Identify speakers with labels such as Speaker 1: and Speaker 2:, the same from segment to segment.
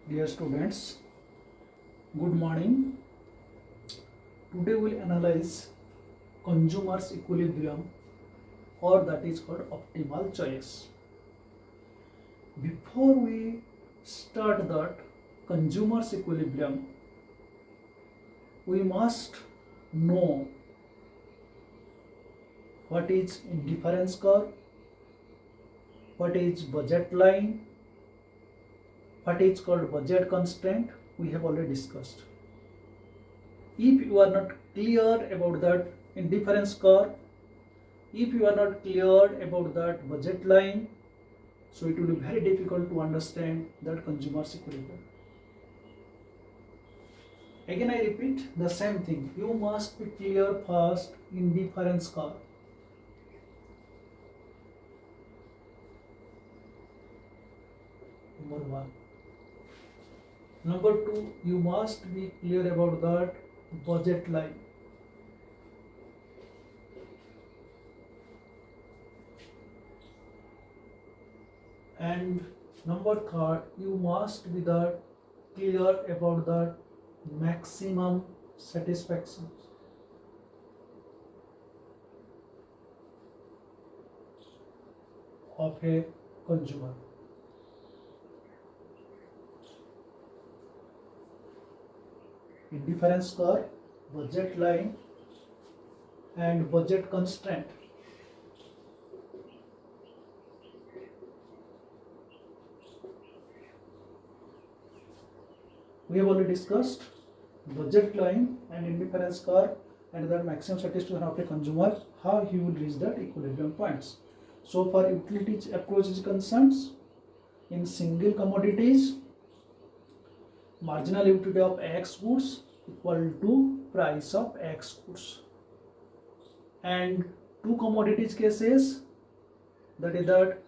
Speaker 1: Dear students, good morning. Today we'll analyze consumer's equilibrium, or that is called optimal choice. Before we start that consumer's equilibrium, we must know what is indifference curve, what is budget line, what is called budget constraint. We have already discussed. If you are not clear about that indifference curve, if you are not clear about that budget line, so it will be very difficult to understand that consumer's equilibrium. Again I repeat the same thing. You must be clear first indifference curve. Number one. Number two, you must be clear about that budget line. And number third, you must be that clear about that maximum satisfaction. Of a consumer. Indifference curve, budget line, and budget constraint. We have already discussed budget line and indifference curve and the maximum satisfaction of a consumer, how he will reach that equilibrium points. So for utility approach is concerned, in single commodities, marginal utility of X goods equal to price of X goods. And two commodities cases, that is that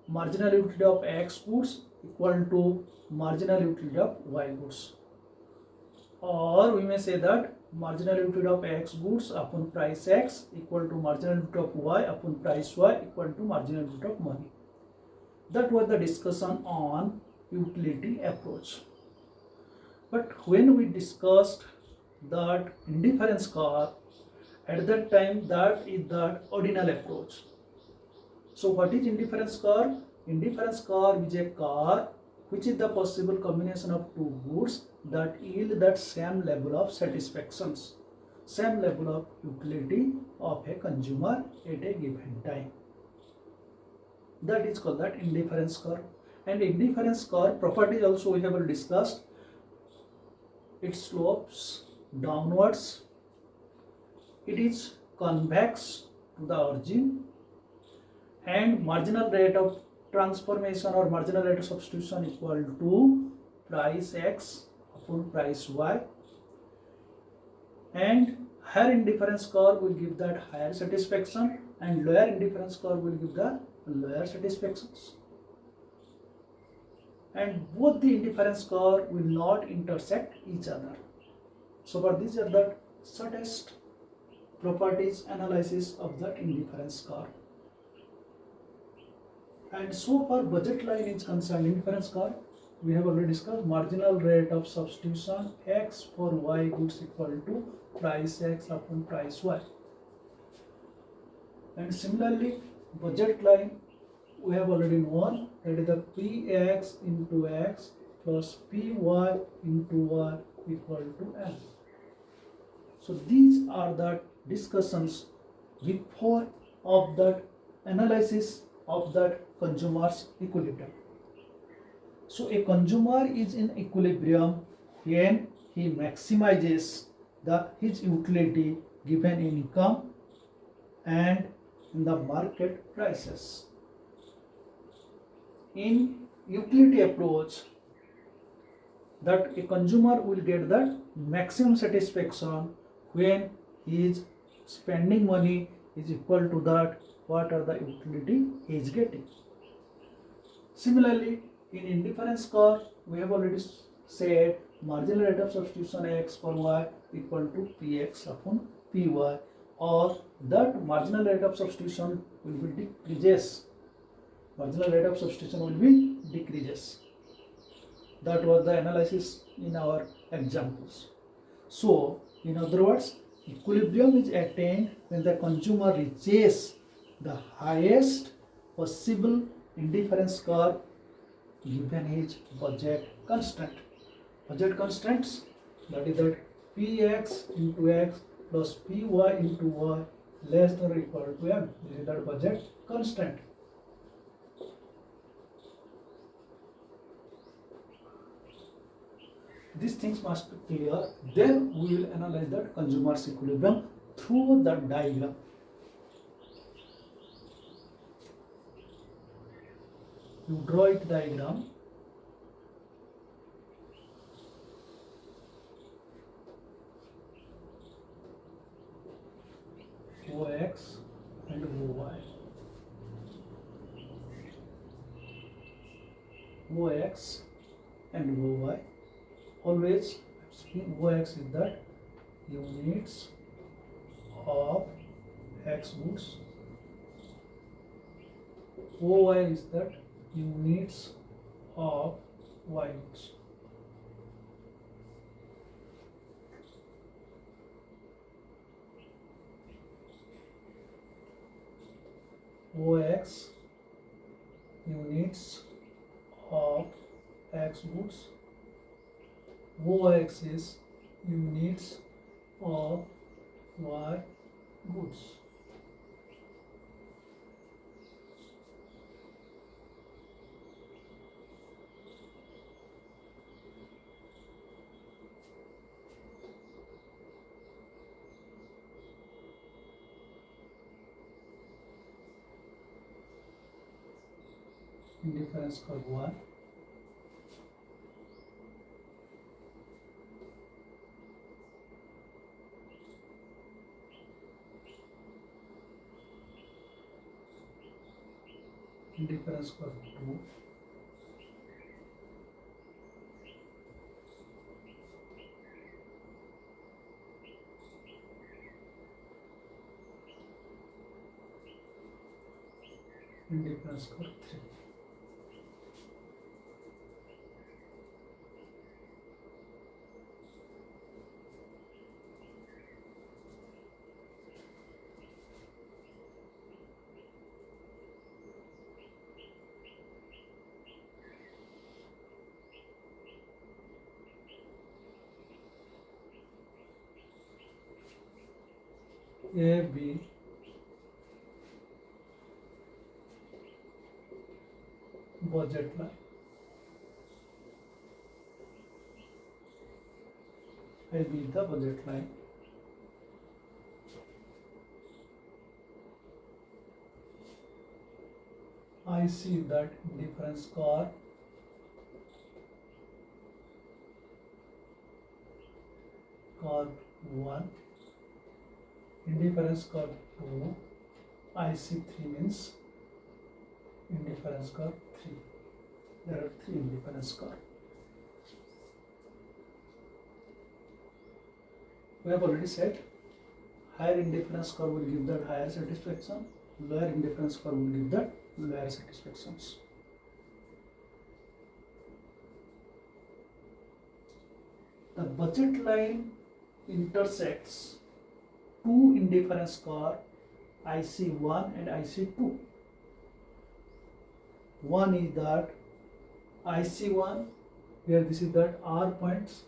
Speaker 1: marginal utility of X goods equal to marginal utility of Y goods. Or we may say that marginal utility of X goods upon price X equal to marginal utility of Y upon price Y equal to marginal utility of money. That was the discussion on utility approach. But when we discussed that indifference curve, at that time that is that ordinal approach. So what is indifference curve? Indifference curve is a curve which is the possible combination of two goods that yield that same level of satisfactions, same level of utility of a consumer at a given time. That is called that indifference curve. And indifference curve properties also we have discussed. It slopes downwards, it is convex to the origin, and marginal rate of transformation or marginal rate of substitution equal to price X upon price Y, and higher indifference curve will give that higher satisfaction and lower indifference curve will give the lower satisfactions. And both the indifference curve will not intersect each other. So for these are the shortest properties analysis of that indifference curve. And so far budget line is concerned, indifference curve, we have already discussed marginal rate of substitution X for Y goods equal to price X upon price Y. And similarly budget line we have already known, that is the Px into X plus Py into Y equal to L. So these are the discussions before of that analysis of that consumer's equilibrium. So a consumer is in equilibrium when he maximizes his utility given income and in the market prices. In utility approach, that a consumer will get that maximum satisfaction when his spending money is equal to that what are the utility he is getting. Similarly, in indifference curve, we have already said marginal rate of substitution X for Y equal to Px upon Py, or that marginal rate of substitution will be decreases. Marginal rate of substitution will be decreases. That was the analysis in our examples. So, in other words, equilibrium is attained when the consumer reaches the highest possible indifference curve given his budget constraint. Budget constraints, that is that px into x plus py into y less than or equal to m. This is that budget constraint. These things must be clear. Then we will analyze that consumer's equilibrium through the diagram. You draw it diagram. Ox and Oy. Ox and Oy. Always Ox is that units of X goods. Oy is that units of Y goods. Ox units of X goods. Ox is units of Y goods. Indifference curve 1. Indifference curve 2. Indifference curve 3. A, B, budget line. A, B is the budget line. I see that indifference curve curve 1, indifference curve 2, IC3 means indifference curve 3. There are 3 indifference curve. We have already said higher indifference curve will give that higher satisfaction, lower indifference curve will give that lower satisfactions. The budget line intersects two indifference curve IC1 and IC2. One is that IC1 where this is that R points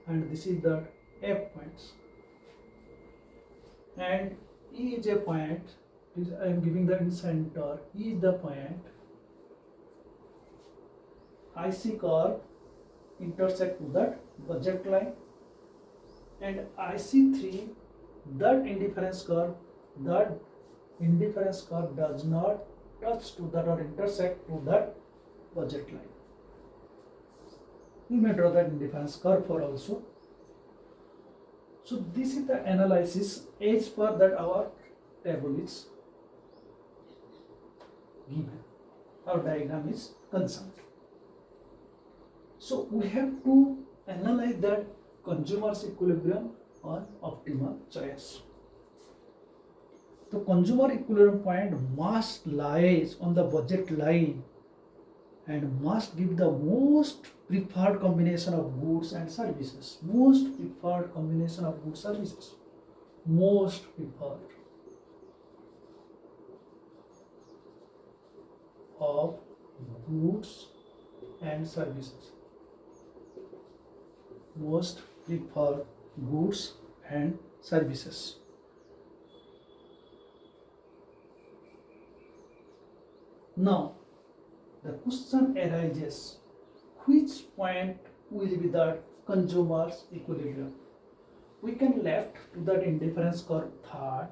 Speaker 1: and this is that F points, and E is a point. I am giving the in center. E is the point. IC curve intersect to that budget line, and IC3 that indifference curve does not touch to that or intersect to that budget line. We may draw that indifference curve for also. So this is the analysis as per that our table is given, our diagram is concerned. So we have to analyze that consumer's equilibrium on optimal choice. The consumer equilibrium point must lies on the budget line and must give the most preferred combination of goods and services. Most preferred combination of goods services. Most preferred of goods and services. Most preferred goods and services. Now, the question arises, which point will be the consumer's equilibrium? We can left to that indifference curve third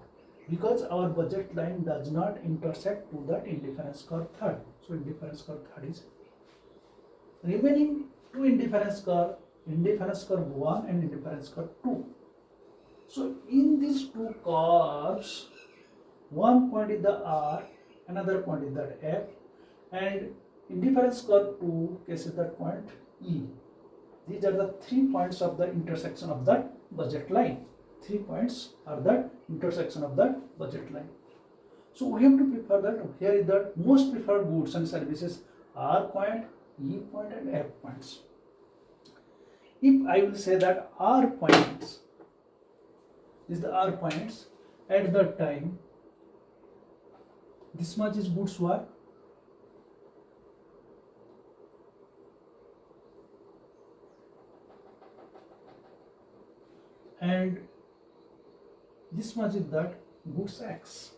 Speaker 1: because our budget line does not intersect to that indifference curve third. So indifference curve third is remaining two indifference curve 1 and indifference curve 2. So in these two curves, one point is the R, another point is that F, and indifference curve 2 cases that point E. These are the 3 points of the intersection of that budget line. 3 points are the intersection of that budget line. So we have to prefer that here is the most preferred goods and services R point, E point and F points. If I will say that R points is the R points at that time, this much is goods Y, and this much is that goods X.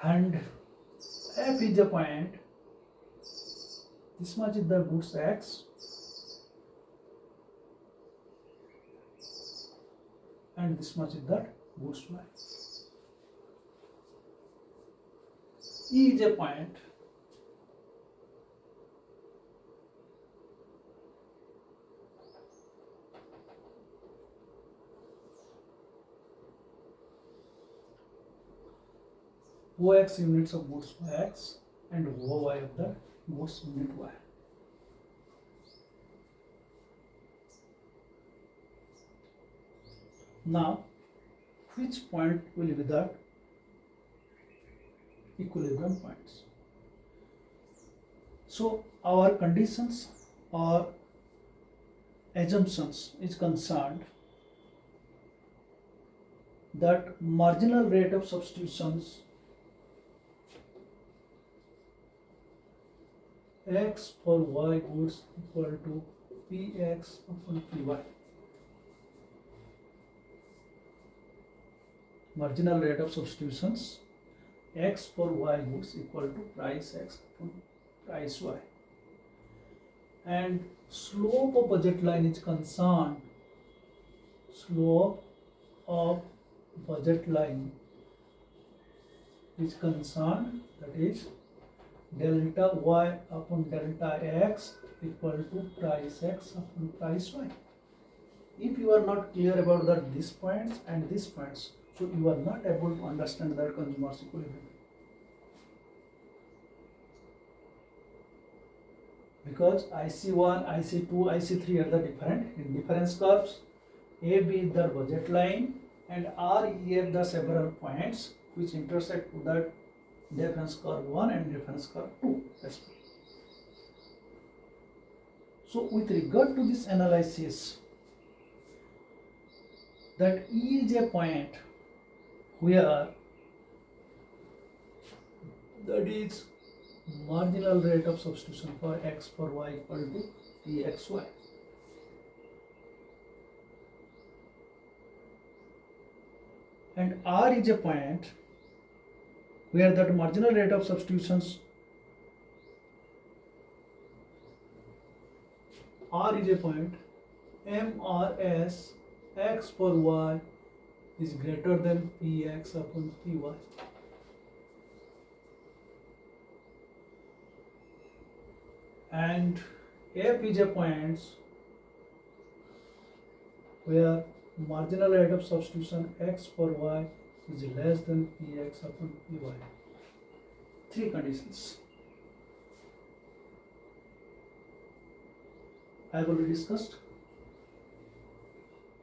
Speaker 1: And F is a point, this much is the goods X, and this much is that goods Y. E is a point, OX units of goods X and OY of the goods unit Y. Now, which point will be the equilibrium points? So, our conditions or assumptions is concerned that marginal rate of substitutions X for Y goods equal to Px upon Py. Marginal rate of substitutions X for Y goods equal to price X upon price Y. And slope of budget line is concerned, slope of budget line is concerned, that is delta Y upon delta X equal to price X upon price Y. If you are not clear about that these points and these points, so you are not able to understand that consumer's equilibrium. Because IC1, IC2, IC3 are the different indifference curves. A, B is the budget line, and R, E are the several points which intersect to that difference curve 1 and difference curve 2. So with regard to this analysis, that E is a point where that is marginal rate of substitution for X for Y equal to Pxy. And R is a point where that marginal rate of substitutions R is a point MRS X for Y is greater than Px upon Py. And F is a point where marginal rate of substitution X for Y is less than Px upon Py. 3 conditions I have already discussed.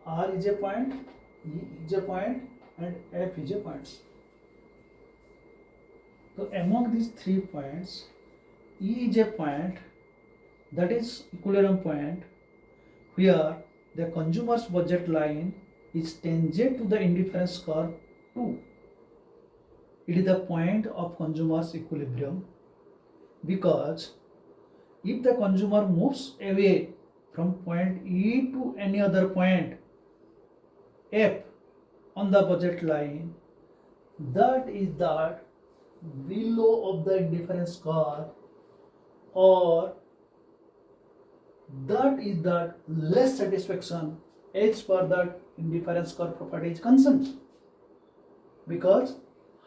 Speaker 1: R is a point, E is a point, and F is a points. So among these 3 points, E is a point, that is equilibrium point, where the consumer's budget line is tangent to the indifference curve 2. It is the point of consumer's equilibrium, because if the consumer moves away from point E to any other point F on the budget line, that is that below of the indifference curve, or that is that less satisfaction as per that indifference curve property is concerned, because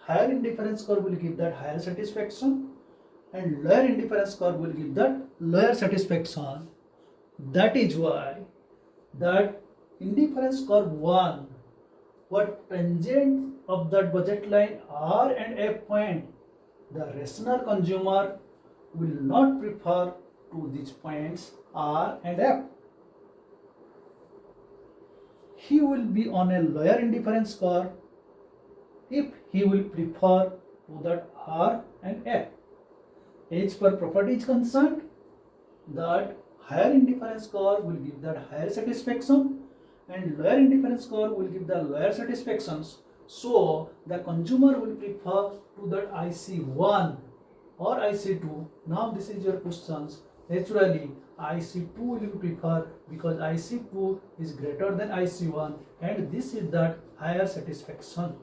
Speaker 1: higher indifference curve will give that higher satisfaction and lower indifference curve will give that lower satisfaction. That is why that indifference curve 1, what tangent of that budget line R and F point, the rational consumer will not prefer to these points R and F. He will be on a lower indifference curve if he will prefer to that R and F. As per property is concerned, that higher indifference curve will give that higher satisfaction and lower indifference curve will give the lower satisfactions. So the consumer will prefer to that IC1 or IC2. Now this is your questions. Naturally IC2 will be preferred because IC2 is greater than IC1 and this is that higher satisfaction.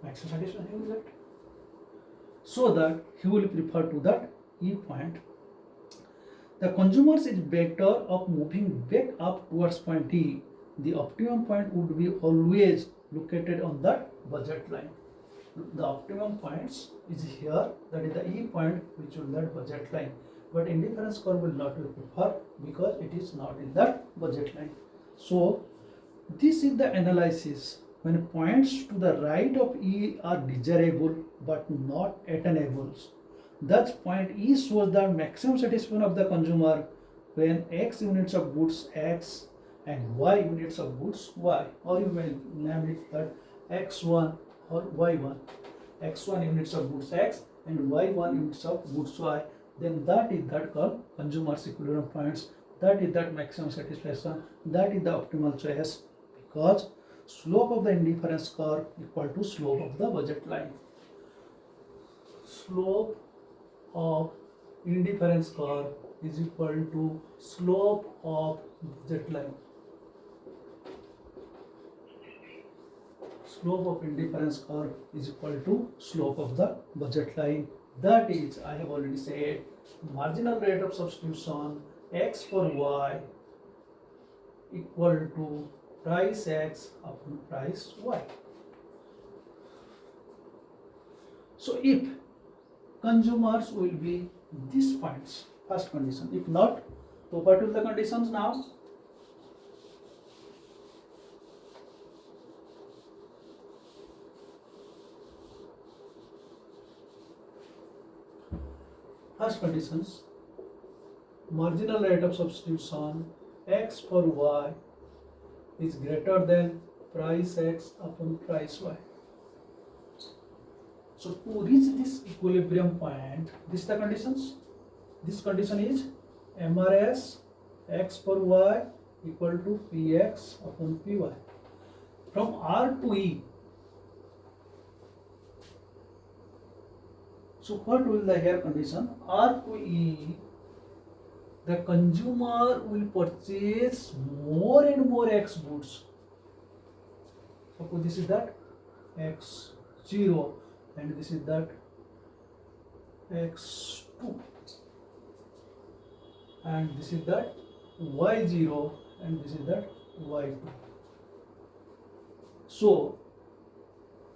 Speaker 1: Maximum satisfaction he will get. So that he will prefer to that E point. The consumers is better of moving back up towards point E. The optimum point would be always located on that budget line. The optimum points is here, that is the E point which will that budget line. But indifference curve will not be preferred because it is not in that budget line. So this is the analysis when points to the right of E are desirable but not attainable. Thus point E shows the maximum satisfaction of the consumer when X units of goods X and Y units of goods Y, or you may name it that X1 or Y1. X1 units of goods X and Y1 units of goods Y, then that is that called consumer's equilibrium points. That is that maximum satisfaction. That is the optimal choice, because slope of the indifference curve equal to slope of the budget line. Slope of indifference curve is equal to slope of budget line. Slope of indifference curve is equal to slope of the budget line. That is, I have already said, marginal rate of substitution X for Y equal to price X upon price Y. So if consumers will be these points, first condition. If not, so what will the conditions now? First conditions, marginal rate of substitution X for Y is greater than price X upon price Y. So to reach this equilibrium point, this is the conditions. This condition is MRS X for Y equal to PX upon PY. From R to E, so what will the here condition? R to E, the consumer will purchase more and more X goods. Suppose this is that X0 and this is that X2 and this is that Y0 and this is that Y2. So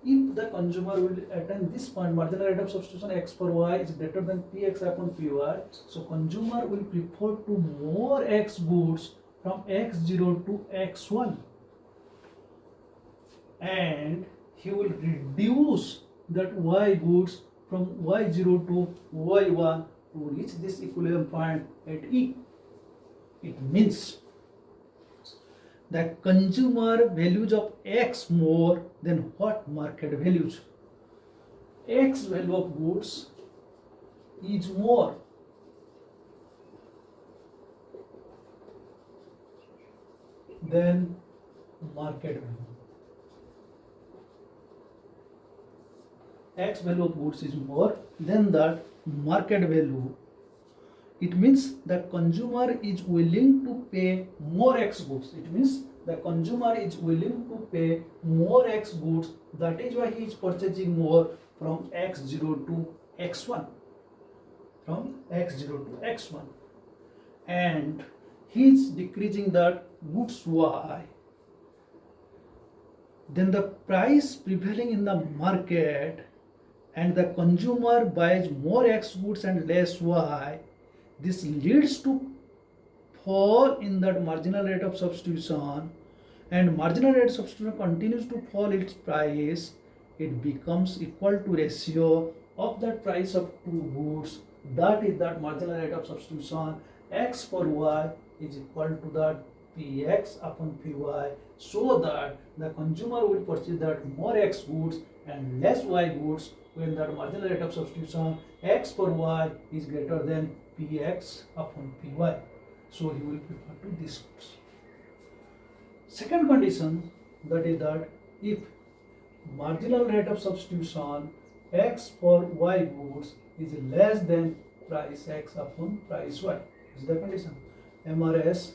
Speaker 1: if the consumer will attain this point, marginal rate of substitution X for Y is greater than PX upon PY, so consumer will prefer to more X goods from X0 to X1 and he will reduce that Y goods from Y0 to Y1 to reach this equilibrium point at E. It means the consumer values of X more than what market values. X value of goods is more than market value. X value of goods is more than that market value. It means the consumer is willing to pay more X goods. It means the consumer is willing to pay more X goods. That is why he is purchasing more from X0 to X1. From X0 to X1. And he is decreasing that goods Y. Then the price prevailing in the market and the consumer buys more X goods and less Y. This leads to fall in that marginal rate of substitution, and marginal rate of substitution continues to fall its price. It becomes equal to ratio of that price of two goods, that is that marginal rate of substitution. X for Y is equal to that Px upon Py, so that the consumer will purchase that more X goods and less Y goods when that marginal rate of substitution X for Y is greater than Px upon Py. So he will prefer to this goods. Second condition, that is that if marginal rate of substitution X for Y goods is less than price X upon price Y. This is the condition. MRS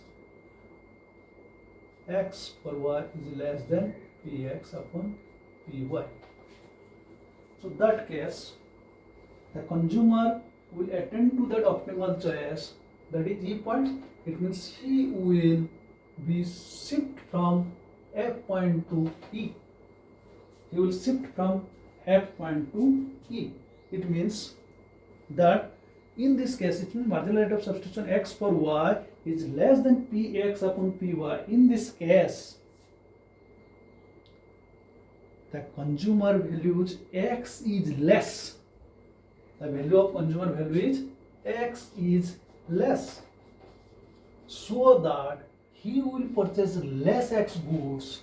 Speaker 1: X for Y is less than Px upon Py. So that case, the consumer will attend to that optimal choice, that is E point. It means he will be shift from F point to E. He will shift from F point to E. It means that in this case, it means marginal rate of substitution X for Y is less than Px upon Py. In this case, the consumer values X is less. The value of consumer value is X is less, so that he will purchase less X goods,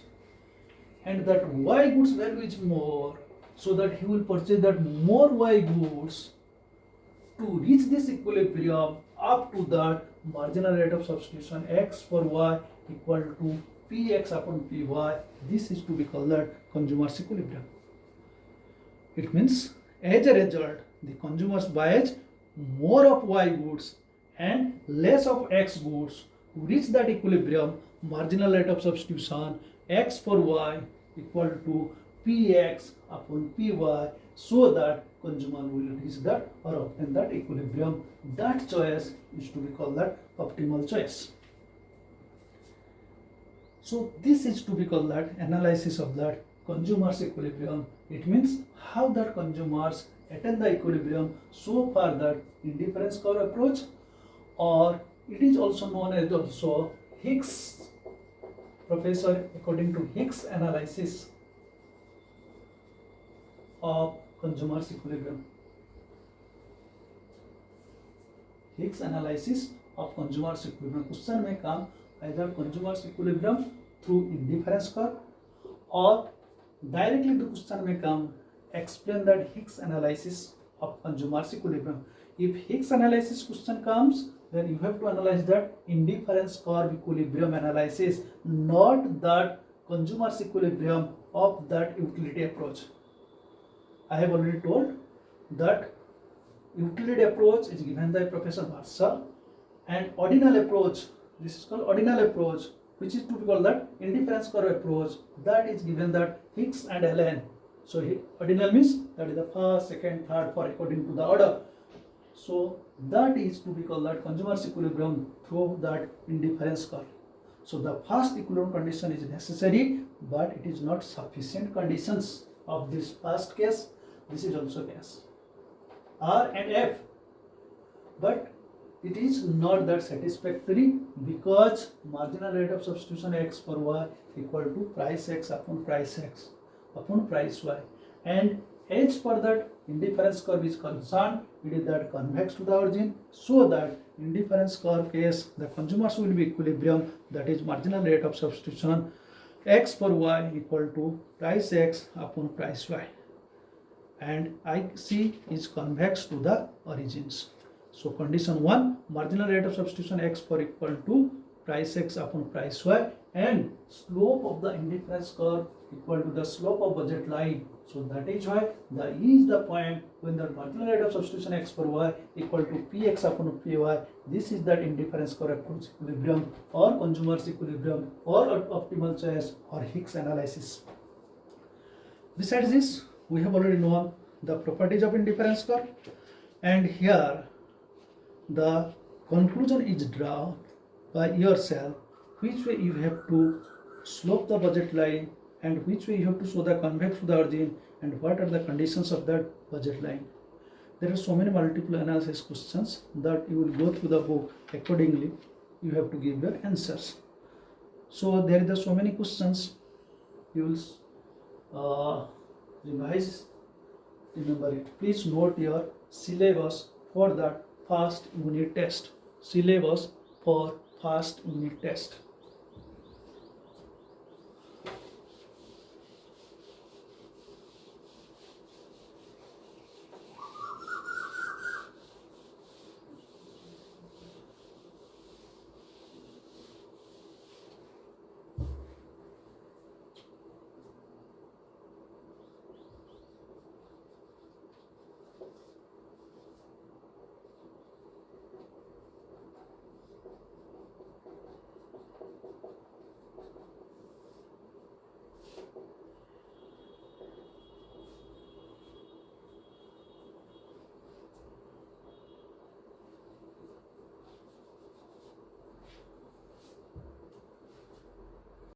Speaker 1: and that Y goods value is more, so that he will purchase that more Y goods to reach this equilibrium up to that marginal rate of substitution X for Y equal to Px upon Py. This is to be called that consumer's equilibrium. It means as a result, the consumers buys more of Y goods and less of X goods to reach that equilibrium. Marginal rate of substitution X for Y equal to Px upon Py, so that consumer will reach that or obtain that equilibrium. That choice is to be called that optimal choice. So this is to be called that analysis of that consumer's equilibrium. It means how that consumers attain the equilibrium so far that indifference curve approach, or it is also known as also Hicks, professor according to Hicks analysis of consumer's equilibrium. Hicks analysis of consumer's equilibrium. Question may come either consumer's equilibrium through indifference curve, or directly the question may come explain that Hicks analysis of consumer's equilibrium. If Hicks analysis question comes, then you have to analyze that indifference curve equilibrium analysis, not that consumer's equilibrium of that utility approach. I have already told that utility approach is given by Professor Marshall, and ordinal approach, this is called ordinal approach, which is to be called that indifference curve approach, that is given that Hicks and Allen. So ordinal means that is the first, second, third, fourth according to the order. So that is to be called that consumer's equilibrium through that indifference curve. So the first equilibrium condition is necessary, but it is not sufficient conditions of this first case. This is also case R and F, but it is not that satisfactory, because marginal rate of substitution X for Y equal to price X upon price X upon price Y, and as per that indifference curve is concerned, it is that convex to the origin, so that indifference curve case, the consumers will be equilibrium, that is marginal rate of substitution x for y equal to price x upon price y, and IC is convex to the origins. So condition 1, marginal rate of substitution x for equal to price x upon price y, and slope of the indifference curve equal to the slope of budget line. So that is why the E is the point when the marginal rate of substitution x for y equal to px upon py. This is that indifference curve approach equilibrium or consumer's equilibrium or optimal choice or Hicks analysis. Besides this, we have already known the properties of indifference curve, and here the conclusion is drawn by yourself, which way you have to slope the budget line and which way you have to show the convex to the origin and what are the conditions of that budget line. There are so many multiple analysis questions that you will go through the book accordingly. You have to give your answers. So there are so many questions. You will revise, remember it. Please note your syllabus for that first unit test. Syllabus for first unit test.